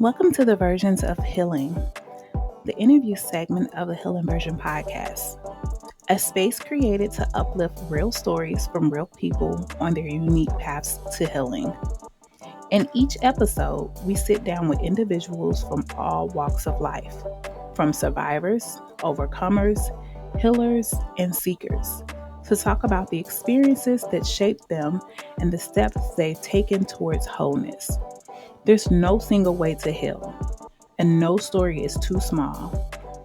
Welcome to the Versions of Healing, the interview segment of the Healing Version podcast, a space created to uplift real stories from real people on their unique paths to healing. In each episode, we sit down with individuals from all walks of life, from survivors, overcomers, healers, and seekers, to talk about the experiences that shaped them and the steps they've taken towards wholeness. There's no single way to heal, and no story is too small.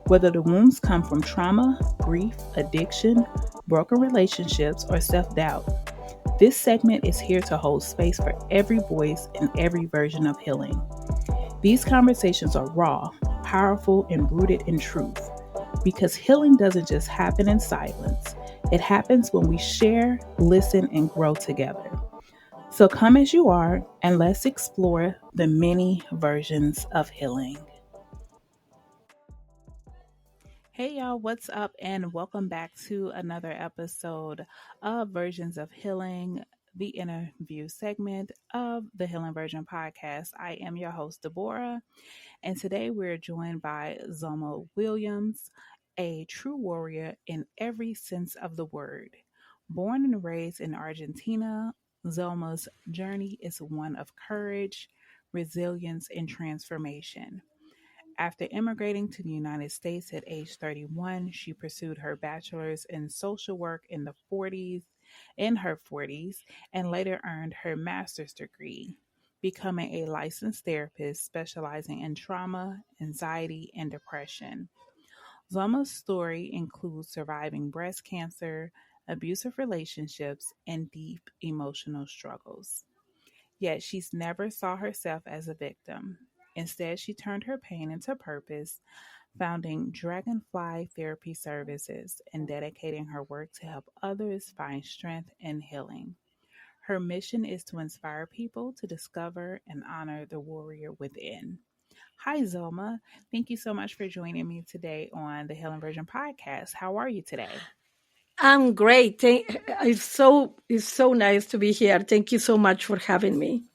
Whether the wounds come from trauma, grief, addiction, broken relationships, or self-doubt, this segment is here to hold space for every voice and every version of healing. These conversations are raw, powerful, and rooted in truth, because healing doesn't just happen in silence. It happens when we share, listen, and grow together. So come as you are, and let's explore the many versions of healing. Hey y'all, what's up? And welcome back to another episode of Versions of Healing, the interview segment of the Healing Version podcast. I am your host, Deborah, and today we're joined by Zulma Williams, a true warrior in every sense of the word. Born and raised in Argentina, Zulma's journey is one of courage, resilience, and transformation. After immigrating to the United States at age 31, she pursued her bachelor's in social work in her 40s, and later earned her master's degree, becoming a licensed therapist specializing in trauma, anxiety, and depression. Zulma's story includes surviving breast cancer, abusive relationships, and deep emotional struggles. Yet she's never saw herself as a victim. Instead, she turned her pain into purpose, founding Dragonfly Therapy Services and dedicating her work to help others find strength and healing. Her mission is to inspire people to discover and honor the warrior within. Hi, Zulma. Thank you so much for joining me today on the Healing Version podcast. How are you today? I'm great. It's so nice to be here. Thank you so much for having me.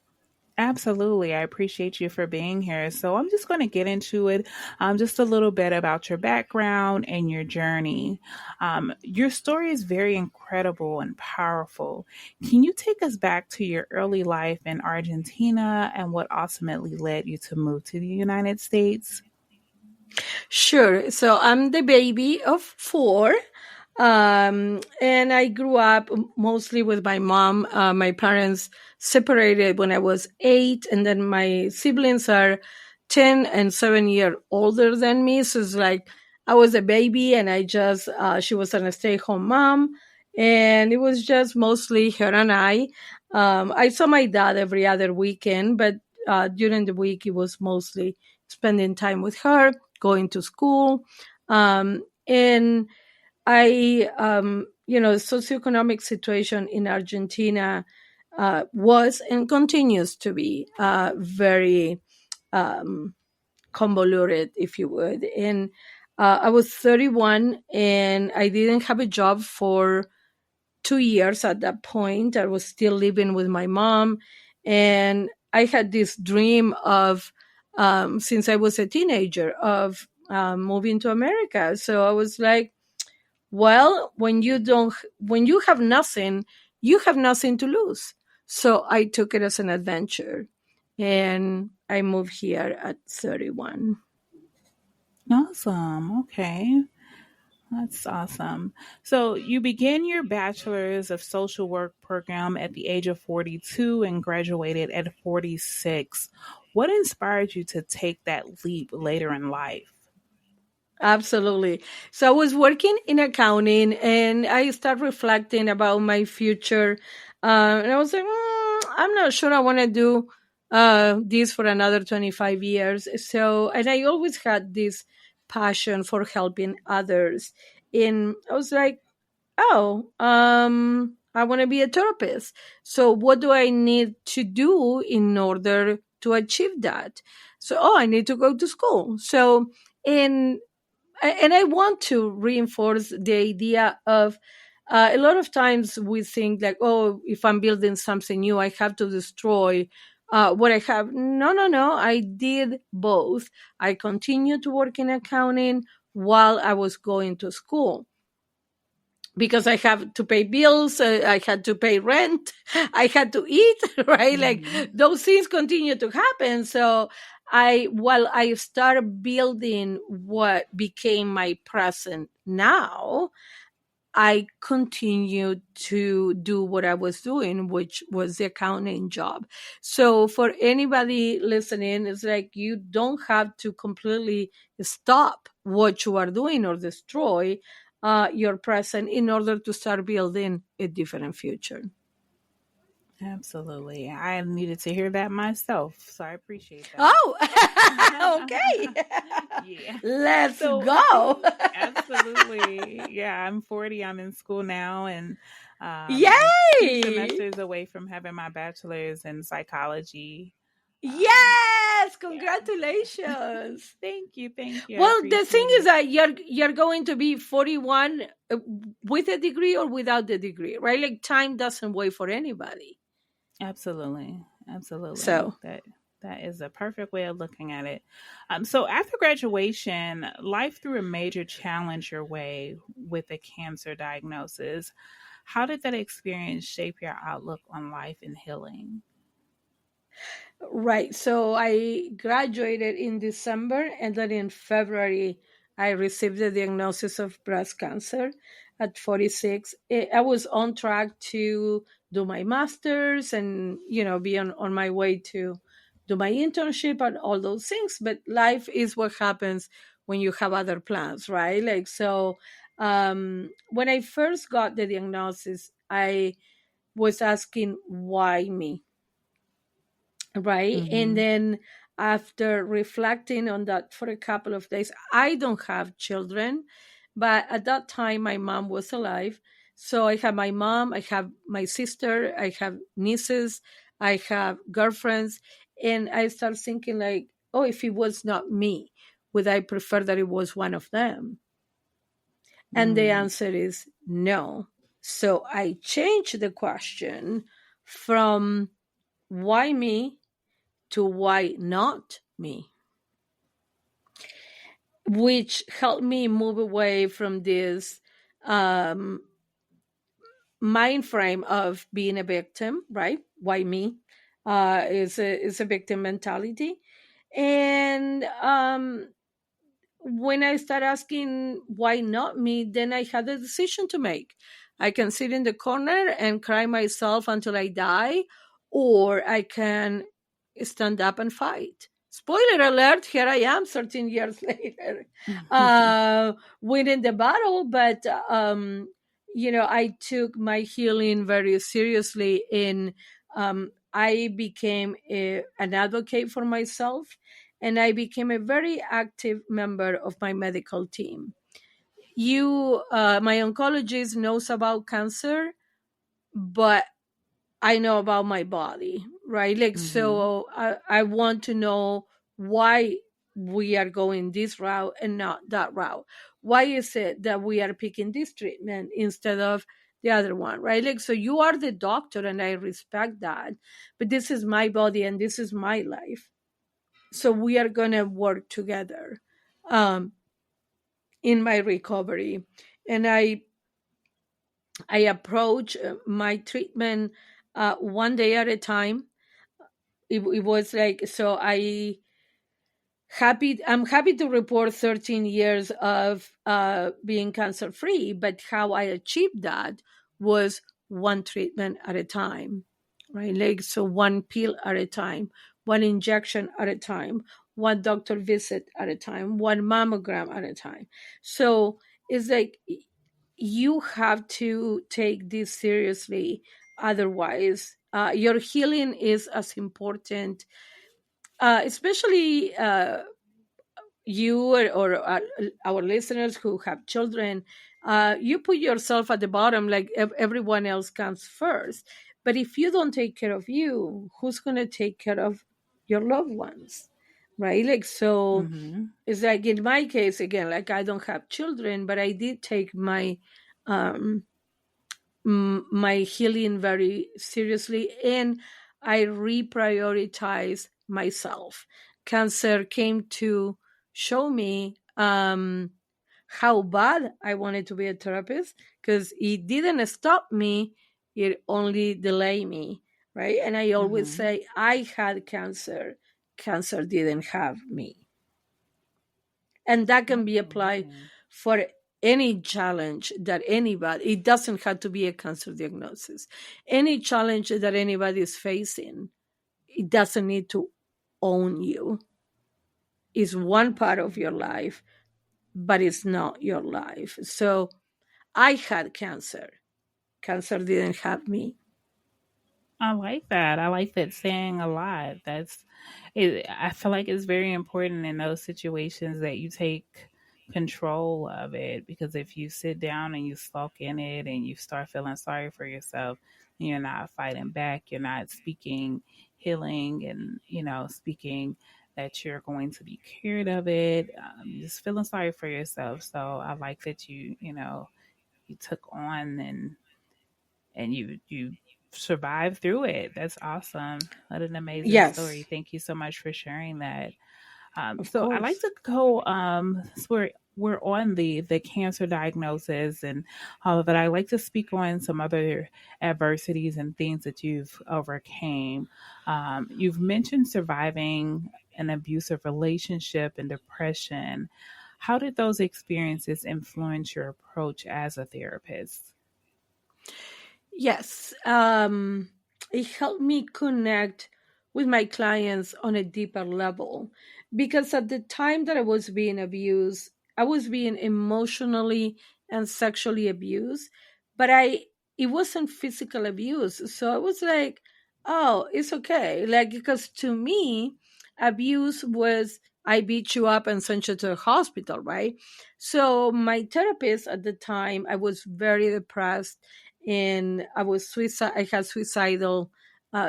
Absolutely. I appreciate you for being here. So I'm just going to get into it, just a little bit about your background and your journey. Your story is very incredible and powerful. Can you take us back to your early life in Argentina and what ultimately led you to move to the United States? Sure. So I'm the baby of four. And I grew up mostly with my mom. My parents separated when I was 8, and then my siblings are 10 and 7 years older than me. So it's like I was a baby, and she was a stay-home mom, and it was just mostly her and I. I saw my dad every other weekend, but during the week, it was mostly spending time with her, going to school. And socioeconomic situation in Argentina was and continues to be very um, convoluted, if you would. And I was 31 and I didn't have a job for 2 years at that point. I was still living with my mom. And I had this dream of, since I was a teenager, of moving to America. So I was like, well, when you have nothing to lose. So I took it as an adventure, and I moved here at 31. Awesome. Okay. That's awesome. So you began your bachelor's of social work program at the age of 42 and graduated at 46. What inspired you to take that leap later in life? Absolutely. So I was working in accounting, and I started reflecting about my future. And I was like, I'm not sure I want to do this for another 25 years. So, and I always had this passion for helping others. And I was like, I want to be a therapist. So what do I need to do in order to achieve that? So, I need to go to school. So, in and I want to reinforce the idea of a lot of times we think like, oh, if I'm building something new, I have to destroy What I have, no, I did both. I continued to work in accounting while I was going to school because I have to pay bills, I had to pay rent, I had to eat, right? Like Hmm. those things continue to happen. So while I started building what became my present now, I continued to do what I was doing, which was the accounting job. So for anybody listening, it's like you don't have to completely stop what you are doing or destroy your present in order to start building a different future. Absolutely. I needed to hear that myself, so I appreciate that. Oh, okay. Yeah. Let's So, go. absolutely. Yeah, I'm 40. I'm in school now, and two Yay! semesters away from having my bachelor's in psychology. Um, Yes, yeah. congratulations. Thank you. Thank you. I Well, the thing appreciate is it. that you're going to be 41 with a degree or without the degree, right? Like time doesn't wait for anybody. Absolutely. Absolutely. So, That is a perfect way of looking at it. So after graduation, life threw a major challenge your way with a cancer diagnosis. How did that experience shape your outlook on life and healing? right. So I graduated in December, and then in February I received the diagnosis of breast cancer at 46. I was on track to do my masters and, be on my way to do my internship and all those things. But life is what happens when you have other plans, right? Like, so when I first got the diagnosis, I was asking, why me? Right. And Mm-hmm. then after reflecting on that for a couple of days, I don't have children, but at that time my mom was alive. So I have my mom, I have my sister, I have nieces, I have girlfriends. And I start thinking, like, oh, if it was not me, would I prefer that it was one of them? And the Mm. answer is no. So I changed the question from why me to why not me, which helped me move away from this um, mind frame of being a victim, right? Why me? Is a victim mentality, and when I start asking why not me, then I had a decision to make. I can sit in the corner and cry myself until I die, or I can stand up and fight. Spoiler alert, here I am 13 years later, winning the battle. But, I took my healing very seriously. I became an advocate for myself, and I became a very active member of my medical team. My oncologist knows about cancer, but I know about my body, right? Like, Mm-hmm. so I want to know why we are going this route and not that route. Why is it that we are picking this treatment instead of the other one, right? Like, so you are the doctor, and I respect that, but this is my body and this is my life. So we are going to work together um, in my recovery. And I approach my treatment one day at a time. It was like, so I'm happy to report 13 years of being cancer free, but how I achieved that was one treatment at a time, right? Like, so one pill at a time, one injection at a time, one doctor visit at a time, one mammogram at a time. So it's like you have to take this seriously. Otherwise, your healing is as important, especially you or our listeners who have children. You put yourself at the bottom, like everyone else comes first. But if you don't take care of you, who's going to take care of your loved ones, right? Like, so Mm-hmm. it's like in my case, again, like I don't have children, but I did take um, my healing very seriously, and I reprioritize myself. Cancer came to show me how bad I wanted to be a therapist, because it didn't stop me, it only delayed me, right? And I always Mm-hmm. say I had cancer, cancer didn't have me. And that can be applied Absolutely. for any challenge that anybody, it doesn't have to be a cancer diagnosis. Any challenge that anybody is facing, it doesn't need to own you. It's one part of your Absolutely. life, but it's not your life. So I had cancer. Cancer didn't have me. I like that. I like that saying a lot. That's it. I feel like it's very important in those situations that you take control of it, because if you sit down and you sulk in it and you start feeling sorry for yourself, you're not fighting back, you're not speaking healing and, speaking that you're going to be cured of it. Just feeling sorry for yourself. So I like that you took on and you survived through it. That's awesome. What an amazing Yes, story. Thank you so much for sharing that. of So I like course. to go so we're on the cancer diagnosis and all of that. I like to speak on some other adversities and things that you've overcame. You've mentioned surviving an abusive relationship and depression. How did those experiences influence your approach as a therapist? Yes, it helped me connect with my clients on a deeper level, because at the time that I was being abused, I was being emotionally and sexually abused, but it wasn't physical abuse. So I was like, oh, it's okay. Like, because to me, abuse was I beat you up and sent you to the hospital, right? So my therapist at the time, I was very depressed and I was suicide. I had suicidal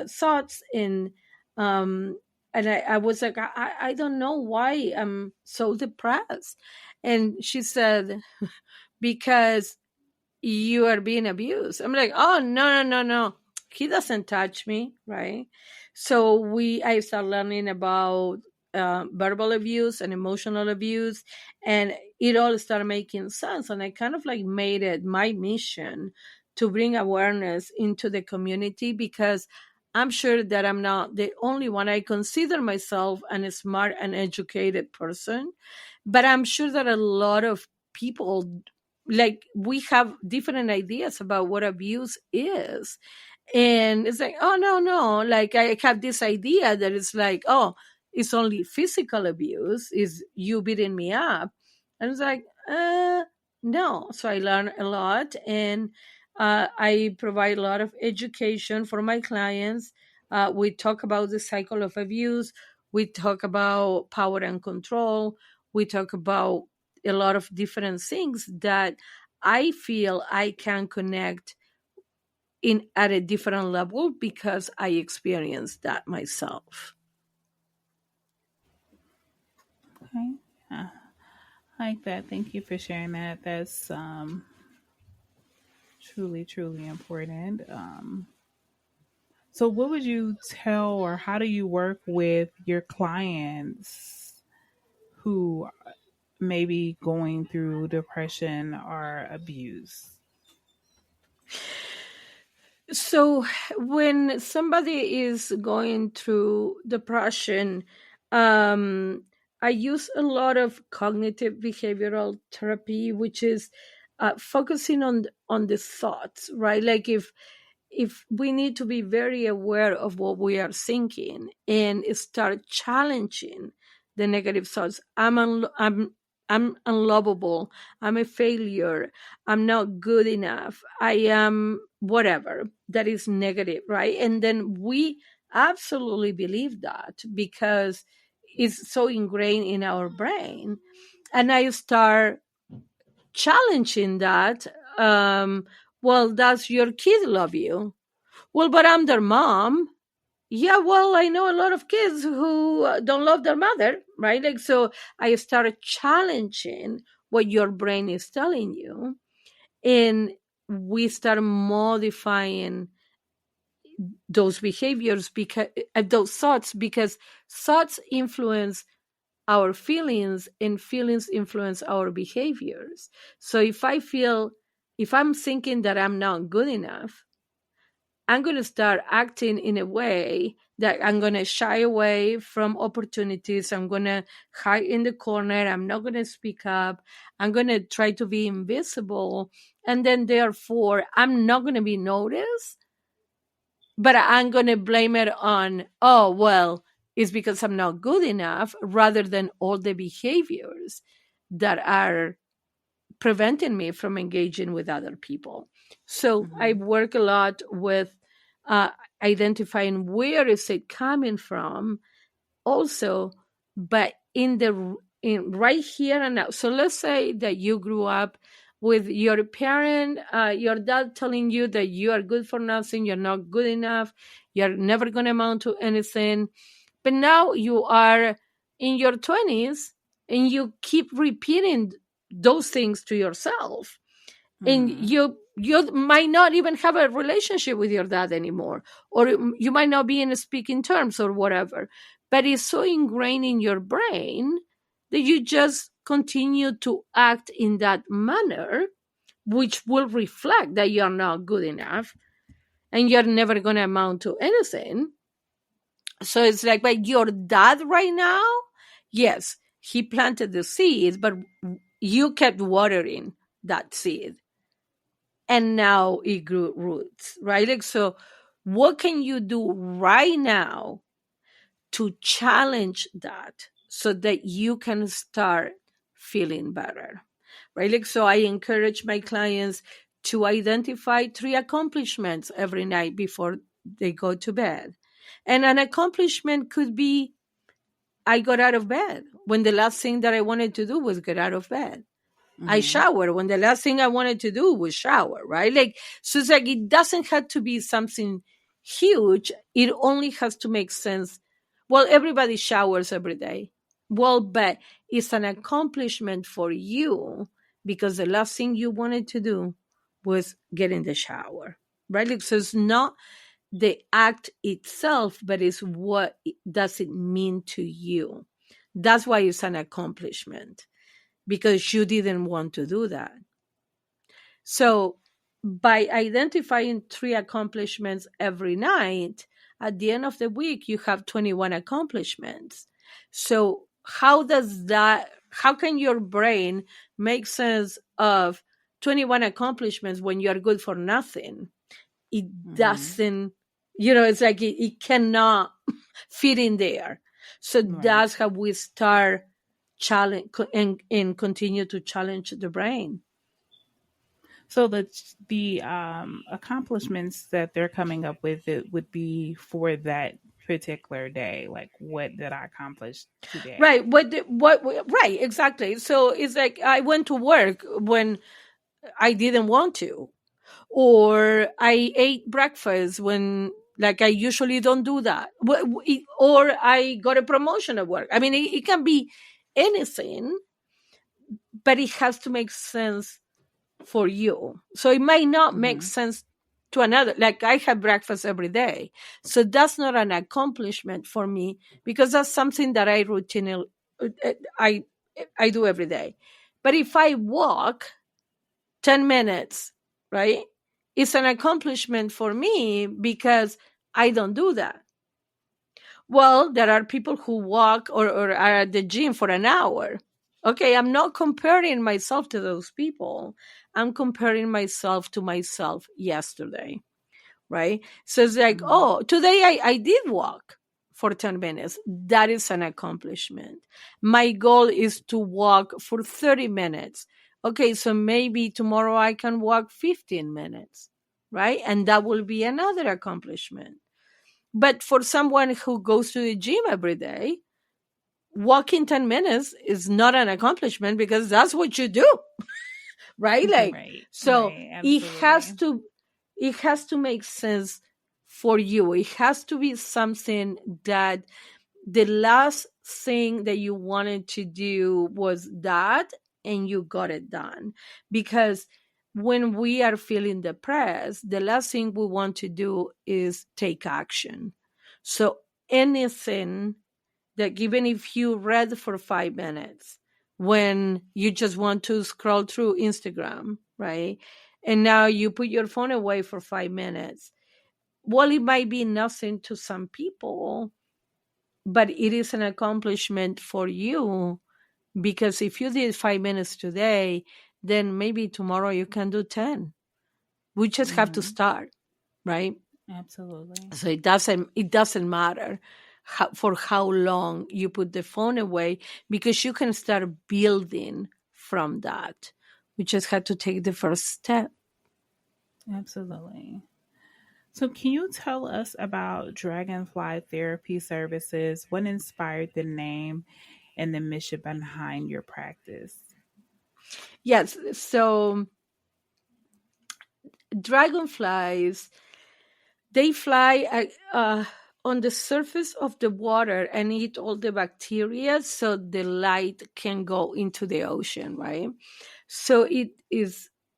thoughts, and I was like, I don't know why I'm so depressed. And she said, because you are being abused. I'm like, oh, no, no, no, no. He doesn't touch me, right? So I started learning about verbal abuse and emotional abuse, and it all started making sense. And I kind of like made it my mission to bring awareness into the community, because I'm sure that I'm not the only one. I consider myself a smart and educated person, but I'm sure that a lot of people, like, we have different ideas about what abuse is. And it's like, oh, no, no, like I have this idea that it's like, oh, it's only physical abuse, is you beating me up. And it's like, no. So I learn a lot, and I provide a lot of education for my clients. We talk about the cycle of abuse, we talk about power and control, we talk about a lot of different things that I feel I can connect in at a different level because I experienced that myself. Okay. Yeah, I like that. Thank you for sharing that. That's truly, truly important. So, what would you tell, or how do you work with your clients who may be going through depression or abuse? So when somebody is going through depression, um, I use a lot of cognitive behavioral therapy, which is focusing on the thoughts, right? Like, if we need to be very aware of what we are thinking and start challenging the negative thoughts. I'm unlovable, I'm a failure, I'm not good enough, I am whatever that is negative, right? And then we absolutely believe that because it's so ingrained in our brain. And I start challenging that. Well, does your kid love you? Well, but I'm their mom. Yeah, well, I know a lot of kids who don't love their mother, right? Like, so I started challenging what your brain is telling you, and we start modifying those behaviors, because those thoughts, because thoughts influence our feelings and feelings influence our behaviors. So if I'm thinking that I'm not good enough, I'm going to start acting in a way that I'm going to shy away from opportunities. I'm going to hide in the corner. I'm not going to speak up. I'm going to try to be invisible. And then, therefore, I'm not going to be noticed, but I'm going to blame it on, oh, well, it's because I'm not good enough, rather than all the behaviors that are preventing me from engaging with other people. So I Mm-hmm. work a lot with uh, identifying where is it coming from, also, but in right here and now. So let's say that you grew up with your parent, your dad telling you that you are good for nothing, you're not good enough, you're never going to amount to anything. But now you are in your 20s and you keep repeating those things to yourself, and Mm-hmm. you might not even have a relationship with your dad anymore, or you might not be in speaking terms or whatever, but it's so ingrained in your brain that you just continue to act in that manner, which will reflect that you're not good enough and you're never going to amount to anything. So it's like, but your dad right now, yes, he planted the seed, but you kept watering that seed and now it grew roots, right? Like, so what can you do right now to challenge that so that you can start feeling better, right? Like, so I encourage my clients to identify 3 accomplishments every night before they go to bed. And an accomplishment could be, I got out of bed when the last thing that I wanted to do was get out of bed. I Mm-hmm. shower when the last thing I wanted to do was shower, right? Like, so it's like, it doesn't have to be something huge. It only has to make sense. Well, everybody showers every day. Well, but it's an accomplishment for you because the last thing you wanted to do was get in the shower, right? Like, so it's not the act itself, but it's what does it mean to you. That's why it's an accomplishment, because you didn't want to do that. So, by identifying 3 accomplishments every night, at the end of the week, you have 21 accomplishments. So, how can your brain make sense of 21 accomplishments when you are good for nothing? It Mm-hmm. doesn't, it's like it cannot fit in there. So Right. that's how we start challenge and continue to challenge the brain. So the accomplishments that they're coming up with, it would be for that particular day. Like, what did I accomplish today? Right. Right. Exactly. So it's like I went to work when I didn't want to, or I ate breakfast when, like, I usually don't do that, or I got a promotion at work. I mean, it can be anything, but it has to make sense for you. So it might not make Mm-hmm. sense to another. Like, I have breakfast every day. So that's not an accomplishment for me, because that's something that I routinely uh, I I do every day. But if I walk 10 minutes, right? It's an accomplishment for me because I don't do that. Well, there are people who walk or are at the gym for an hour. Okay, I'm not comparing myself to those people. I'm comparing myself to myself yesterday, right? So it's like, Mm-hmm. oh, today I did walk for 10 minutes. That is an accomplishment. My goal is to walk for 30 minutes. Okay, so maybe tomorrow I can walk 15 minutes, right? And that will be another accomplishment. But for someone who goes to the gym every day, walking 10 minutes is not an accomplishment because that's what you do, right? Like, Right. so Right. it has Absolutely. to it has to make sense for you. It has to be something that the last thing that you wanted to do was that, and you got it done. Because when we are feeling depressed, the last thing we want to do is take action. So anything that, even if you read for 5 minutes, when you just want to scroll through Instagram, right? And now you put your phone away for 5 minutes. Well, it might be nothing to some people, but it is an accomplishment for you, because if you did 5 minutes today, then maybe tomorrow you can do 10. We just have to Mm-hmm. start, right? Absolutely. So it doesn't matter for how long you put the phone away, because you can start building from that. We just had to take the first step. Absolutely. So, can you tell us about Dragonfly Therapy Services? What inspired the name and the mission behind your practice? Yes. So dragonflies, they fly on the surface of the water and eat all the bacteria so the light can go into the ocean, right? So it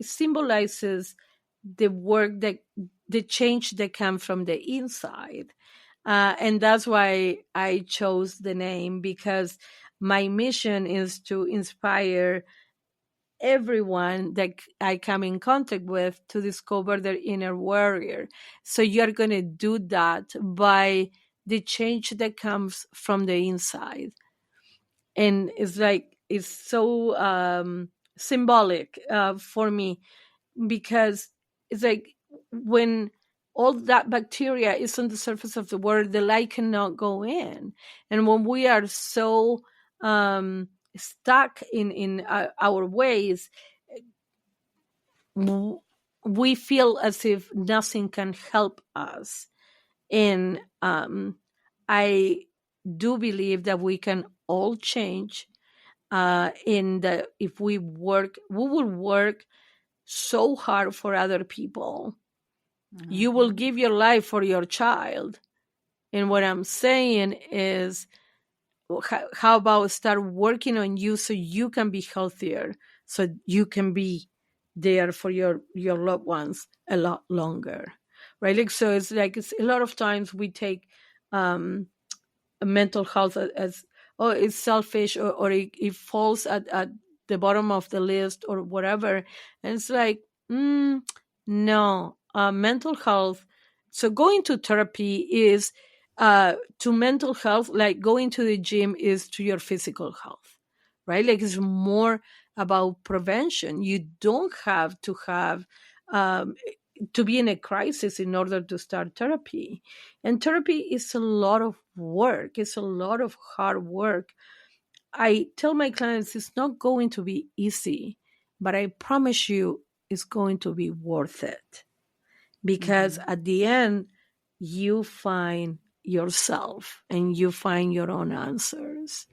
symbolizes the work that the change that comes from the inside. And that's why I chose the name, because my mission is to inspire everyone that I come in contact with to discover their inner warrior. So you're going to do that by the change that comes from the inside. And it's like, it's so symbolic for me, because it's like, when all that bacteria is on the surface of the water, the light cannot go in. And when we are so stuck in our ways, we feel as if nothing can help us. And I do believe that we can all change. In that, if we will work so hard for other people. You will Mm-hmm. give your life for your child. And what I'm saying is, how about start working on you so you can be healthier, so you can be there for your loved ones a lot longer, right? Like, so it's like, it's a lot of times we take um mental health as, oh, it's selfish, or it falls at the bottom of the list or whatever. And it's like, no, mental health. So going to therapy is to mental health, like going to the gym is to your physical health, right? Like, it's more about prevention. You don't have to have um, to be in a crisis in order to start therapy. And therapy is a lot of work, it's a lot of hard work. I tell my clients it's not going to be easy, but I promise you it's going to be worth it, because Mm-hmm. at the end, you find yourself and you find your own answers.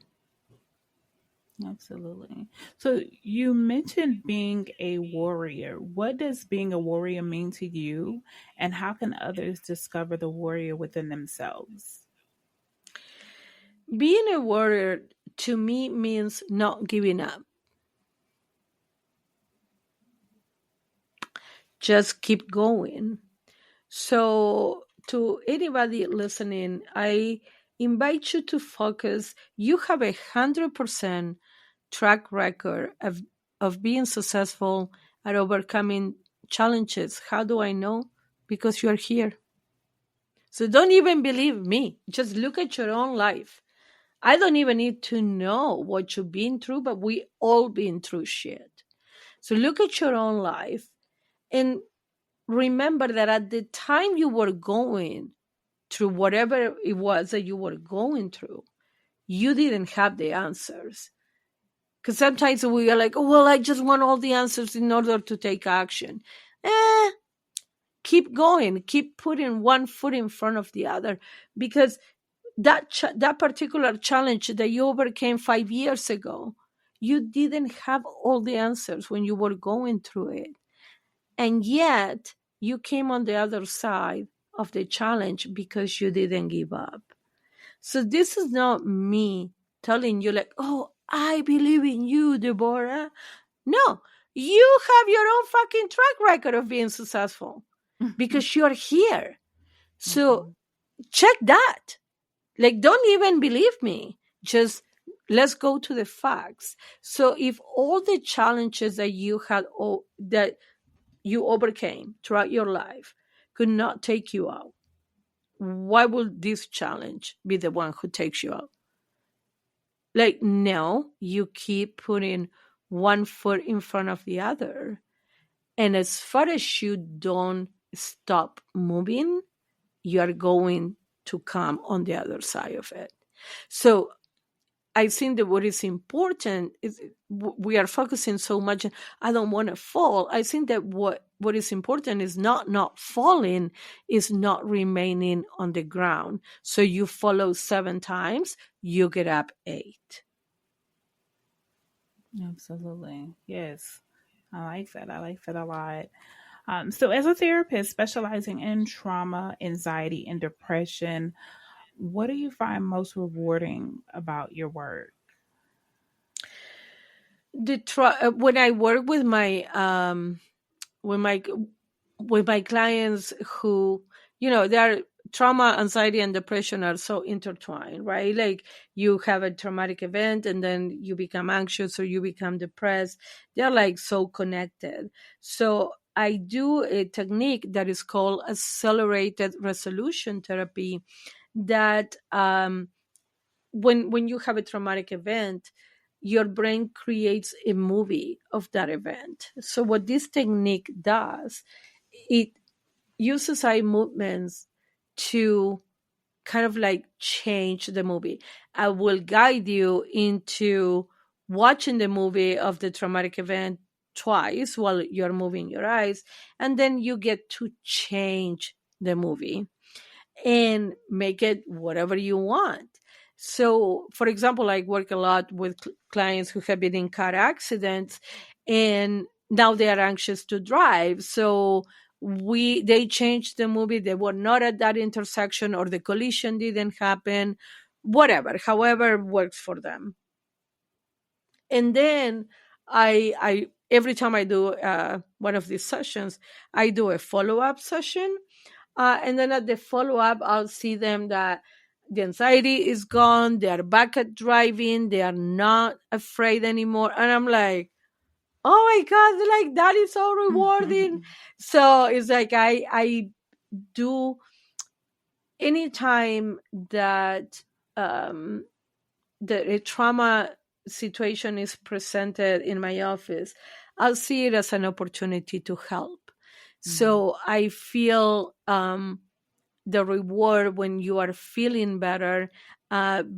Absolutely. So, you mentioned being a warrior. What does being a warrior mean to you, and how can others discover the warrior within themselves? Being a warrior to me means not giving up. Just keep going. So, to anybody listening, I invite you to focus. You have 100% track record of being successful at overcoming challenges. How do I know? Because you are here. So, don't even believe me. Just look at your own life. I don't even need to know what you've been through, but we all been through shit. So, look at your own life and remember that at the time you were going through whatever it was that you were going through, you didn't have the answers. Because sometimes we are like, oh, well, I just want all the answers in order to take action. Eh, keep going, keep putting one foot in front of the other, because that particular challenge that you overcame 5 years ago, you didn't have all the answers when you were going through it. And yet, you came on the other side of the challenge because you didn't give up. So, this is not me telling you, like, oh, I believe in you, Deborah. No, You have your own fucking track record of being successful because you're here. So Mhm. check that. Like, don't even believe me. Just let's go to the facts. So if all the challenges that you had, that you overcame throughout your life could not take you out, why would this challenge be the one who takes you out? Like, no, you keep putting one foot in front of the other. And as far as you don't stop moving, you are going to come on the other side of it. So I think that what is important is we are focusing so much. I don't want to fall. I think that what is important is not falling, is not remaining on the ground. So you follow 7 times, you get up 8. Absolutely. Yes. I like that. I like that a lot. So, as a therapist specializing in trauma, anxiety, and depression, what do you find most rewarding about your work? When I work with my with my clients who, their trauma, anxiety, and depression are so intertwined, right? Like, you have a traumatic event and then you become anxious or you become depressed. They're like so connected. So I do a technique that is called accelerated resolution therapy, that when you have a traumatic event, your brain creates a movie of that event. So what this technique does, it uses eye movements to kind of like change the movie. I will guide you into watching the movie of the traumatic event twice while you're moving your eyes, and then you get to change the movie and make it whatever you want. So, for example, I work a lot with clients who have been in car accidents and now they are anxious to drive. So they changed the movie. They were not at that intersection, or the collision didn't happen, whatever, however works for them. And then I every time I do one of these sessions, I do a follow-up session, and then at the follow up, I'll see them that the anxiety is gone. They are back at driving. They are not afraid anymore. And I'm like, oh my God, like that is so rewarding. So it's like I do, anytime that um, a trauma situation is presented in my office, I'll see it as an opportunity to help. Mhm. So I feel the reward when you are feeling better,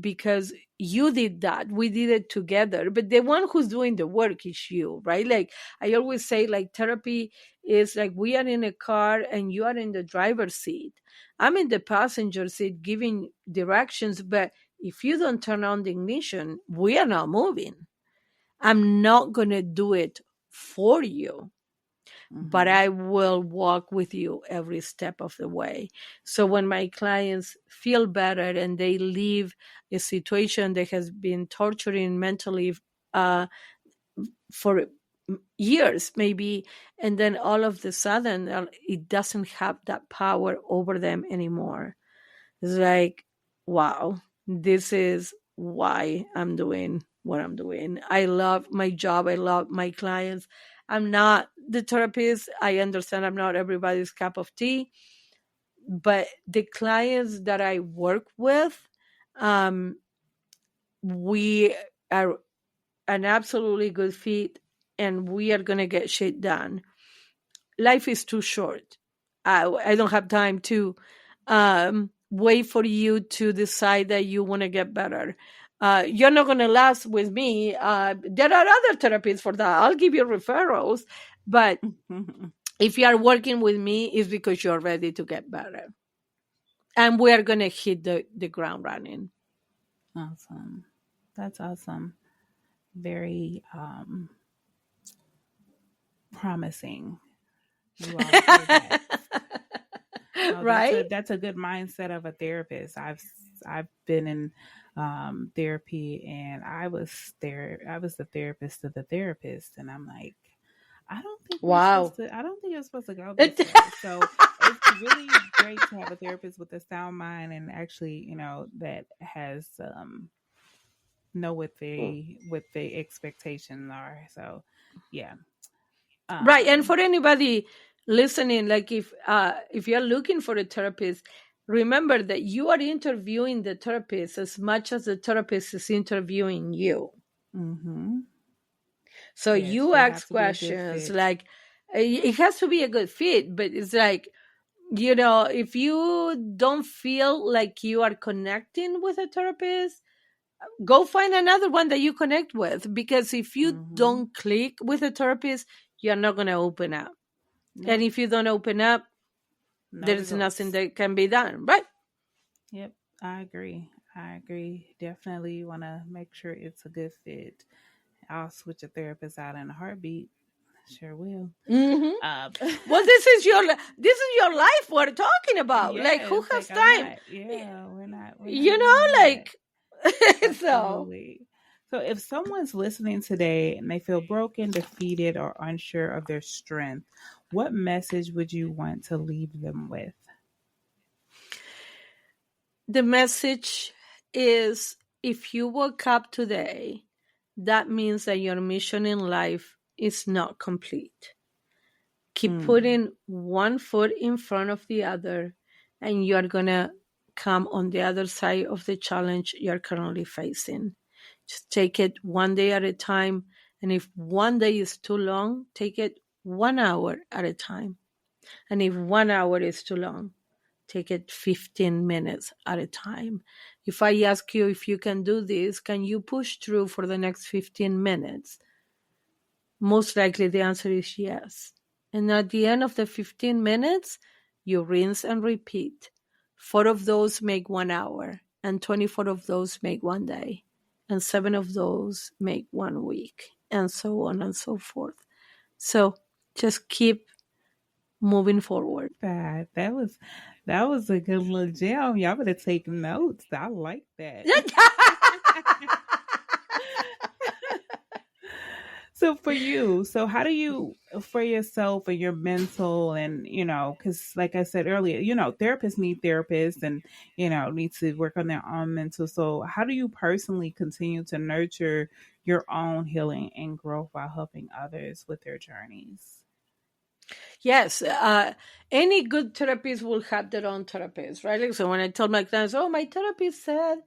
because you did that, we did it together, but the one who's doing the work is you, right? Like, I always say, like, therapy is like we are in a car and you are in the driver's seat. I'm in the passenger seat giving directions, but if you don't turn on the ignition, we are not moving. I'm not going to do it for you, but Mhm. I will walk with you every step of the way. So when my clients feel better and they leave a situation that has been torturing mentally uh, for years, maybe, and then all of a sudden it doesn't have that power over them anymore. It's like, wow, this is why I'm doing what I'm doing. I love my job. I love my clients. I'm not the therapist. I understand I'm not everybody's cup of tea, but the clients that I work with, um, we are an absolutely good fit, and we are going to get shit done. Life is too short. I don't have time to wait for you to decide that you want to get better. You're not going to last with me. There are other therapists for that. I'll give you referrals. But if you are working with me, it's because you're ready to get better. And we are going to hit the ground running. Awesome. That's awesome. Very promising. You all say that. No, Right? that's a good mindset of a therapist. I've been in therapy, and I was there. I was the therapist of the therapist, and I'm like, I don't think we're supposed Wow. to. I don't think it's supposed to go this way. So it's really great to have a therapist with a sound mind and actually, that has know what the expectations are. So, yeah. Right. And Um. for anybody listening, like if you're looking for a therapist, remember that you are interviewing the therapist as much as the therapist is interviewing you. Mm-hmm. So Yes, you it has ask to be a good questions fit. like it has to be a good fit, but it's like, if you don't feel like you are connecting with a therapist, go find another one that you connect with, because if you Mm-hmm. don't click with a therapist, you're not going to open up. And Nope. if you don't open up, No there is nothing results. that can be done, right? Yep. I agree. I agree. Definitely want to make sure it's a good fit. I'll switch a therapist out in a heartbeat. Sure will. Hmm. Um, Well, this is your life we're talking about. Like, who yes, has like I'm time? not. Yeah, we're not You doing know, that. like, so Absolutely. So if someone's listening today and they feel broken, defeated, or unsure of their strength, what message would you want to leave them with? the message is, if you woke up today, that means that your mission in life is not complete. Keep Mm. putting one foot in front of the other, and you are going to come on the other side of the challenge you're currently facing. Just take it one day at a time. And if one day is too long, take it 1 hour at a time. And if 1 hour is too long, take it 15 minutes at a time. If I ask you if you can do this, can you push through for the next 15 minutes? Most likely the answer is yes. And at the end of the 15 minutes, you rinse and repeat. Four of those make 1 hour, and 24 of those make 1 day, and seven of those make 1 week, and so on and so forth. So just keep moving forward. That was a good little gem. Y'all better take notes. I like that. So for you, so how do you for yourself and your mental and because like I said earlier, therapists need therapists and need to work on their own mental. So how do you personally continue to nurture your own healing and growth while helping others with their journeys? Yes, any good therapist will have their own therapist, right? Like, so when I tell my clients, "Oh, my therapist said,"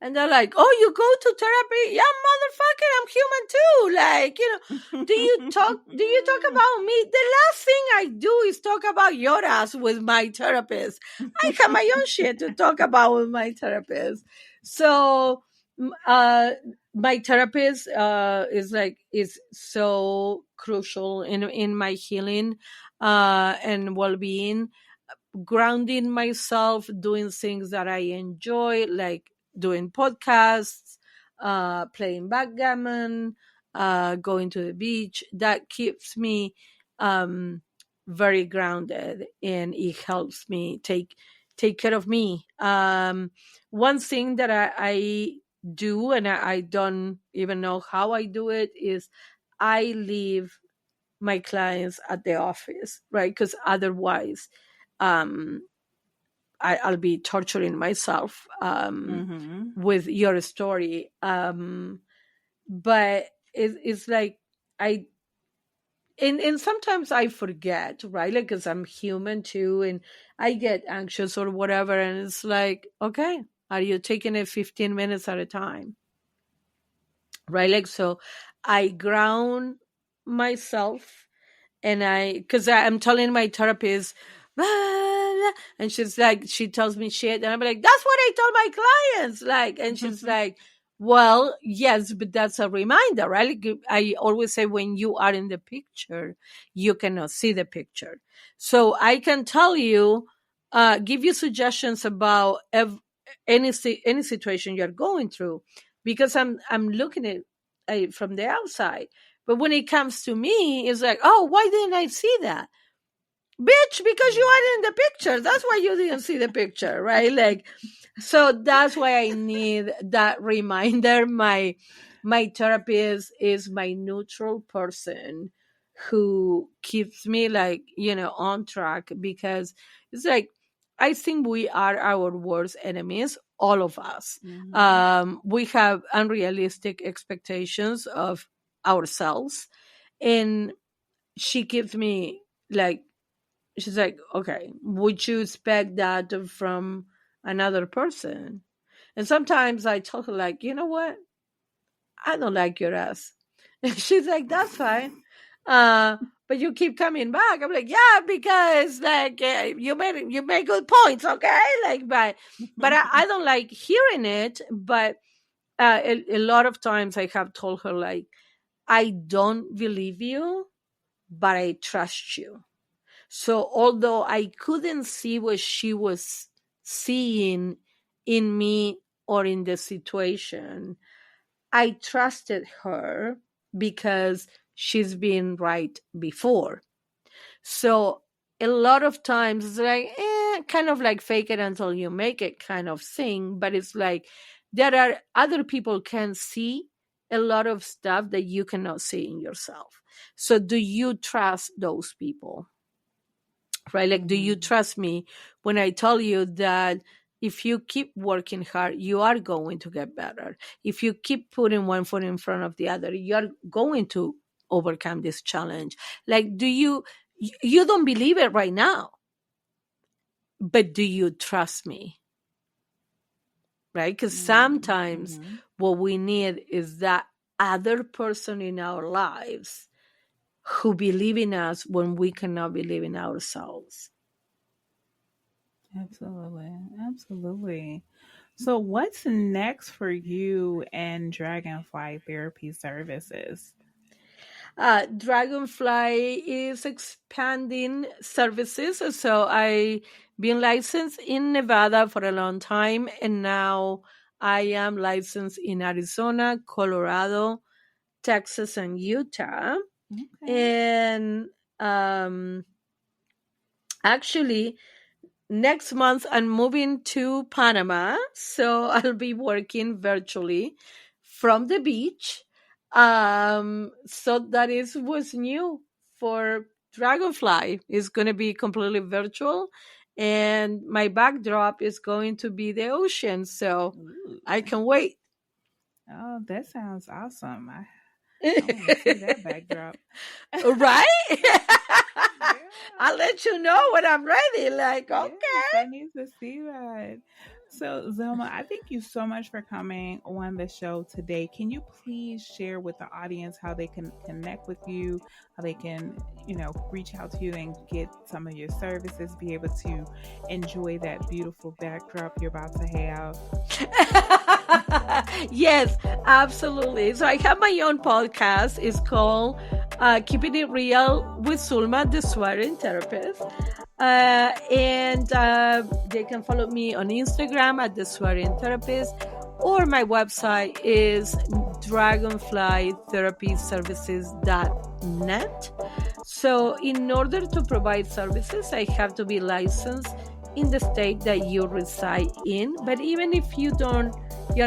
and they're like, "Oh, you go to therapy? Yeah, motherfucker, I'm human too." Like, Do you talk about me? The last thing I do is talk about your ass with my therapist. I have my own shit to talk about with my therapist. So, m- uh, my therapist is so crucial in my healing and well-being, grounding myself, doing things that I enjoy, like doing podcasts, playing backgammon, going to the beach. That keeps me um, very grounded, and it helps me take care of me. One thing that I do, and I don't even know how I do it, is I leave my clients at the office, right? Because otherwise, um, I'll be torturing myself Mm-hmm. with your story. But it's like I and sometimes I forget, right? Like, because I'm human too, and I get anxious or whatever, and it's like, okay, are you taking it 15 minutes at a time, right? Like, so I ground myself, and because I'm telling my therapist, "Blah, blah," and she tells me shit, and I'm like, that's what I tell my clients, like, and she's like, well, yes, but that's a reminder, right? Like, I always say, when you are in the picture, you cannot see the picture. So I can tell you, give you suggestions about any situation you're going through, because I'm looking at from the outside. But when it comes to me, it's like, oh, why didn't I see that? Bitch, because you Yeah. are in the picture. That's why you didn't see the picture, right? Like, so that's why I need that reminder. My therapist is my neutral person who keeps me like, on track, because it's like, I think we are our worst enemies, all of us. Mm-hmm. We have unrealistic expectations of ourselves. And she gives me like, she's like, okay, would you expect that from another person? And sometimes I tell her like, you know what, I don't like your ass. And she's like, that's fine. Uh, but you keep coming back. I'm like, yeah, because like you made good points, okay? Like, but I don't like hearing it. But a lot of times I have told her like, I don't believe you, but I trust you. So although I couldn't see what she was seeing in me or in the situation, I trusted her because she's been right before. So a lot of times it's like, kind of like fake it until you make it kind of thing. But it's like there are other people can see a lot of stuff that you cannot see in yourself. So do you trust those people? Right? Like, do you Mm-hmm. trust me when I tell you that if you keep working hard, you are going to get better? If you keep putting one foot in front of the other, you're going to overcome this challenge. Like, you don't believe it right now, but do you trust me? Right? Because sometimes Mm-hmm. what we need is that other person in our lives who believe in us when we cannot believe in ourselves. Absolutely. Absolutely. So, what's next for you and Dragonfly Therapy Services? Dragonfly is expanding services. So I been licensed in Nevada for a long time, and now I am licensed in Arizona, Colorado, Texas, and Utah. Okay. And um, actually, next month I'm moving to Panama, so I'll be working virtually from the beach. So that is what's new for Dragonfly. It's going to be completely virtual, and my backdrop is going to be the ocean. So Ooh. I can wait. Oh, that sounds awesome. I want to see that backdrop. Right? Yeah. I'll let you know when I'm ready. Like, Yes, okay. I need to see that. So, Zelma, I thank you so much for coming on the show today. Can you please share with the audience how they can connect with you, how they can, reach out to you and get some of your services, be able to enjoy that beautiful backdrop you're about to have? Yes, absolutely. So I have my own podcast. It's called Keeping It Real with Zulma, the swearing therapist. And they can follow me on Instagram at the swearing therapist, or my website is dragonflytherapyservices.net. So in order to provide services, I have to be licensed in the state that you reside in. But even if you're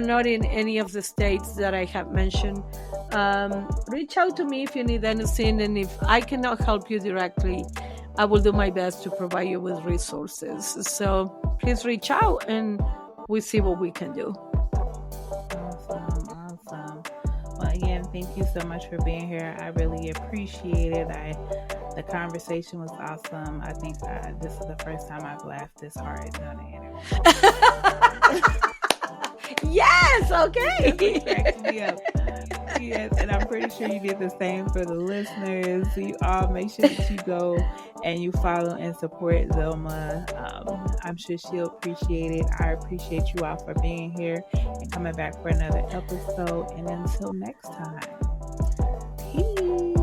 not in any of the states that I have mentioned, reach out to me if you need anything. And if I cannot help you directly, I will do my best to provide you with resources. So please reach out and we see what we can do. Awesome, awesome. Well, again, thank you so much for being here. I really appreciate it. The conversation was awesome. I think this is the first time I've laughed this hard on the interview. Yes, Yes, it okay. cracks me up. Yes, and I'm pretty sure you did the same for the listeners. So you all make sure that you go and you follow and support Zelma. I'm sure she'll appreciate it. I appreciate you all for being here and coming back for another episode. And until next time, peace.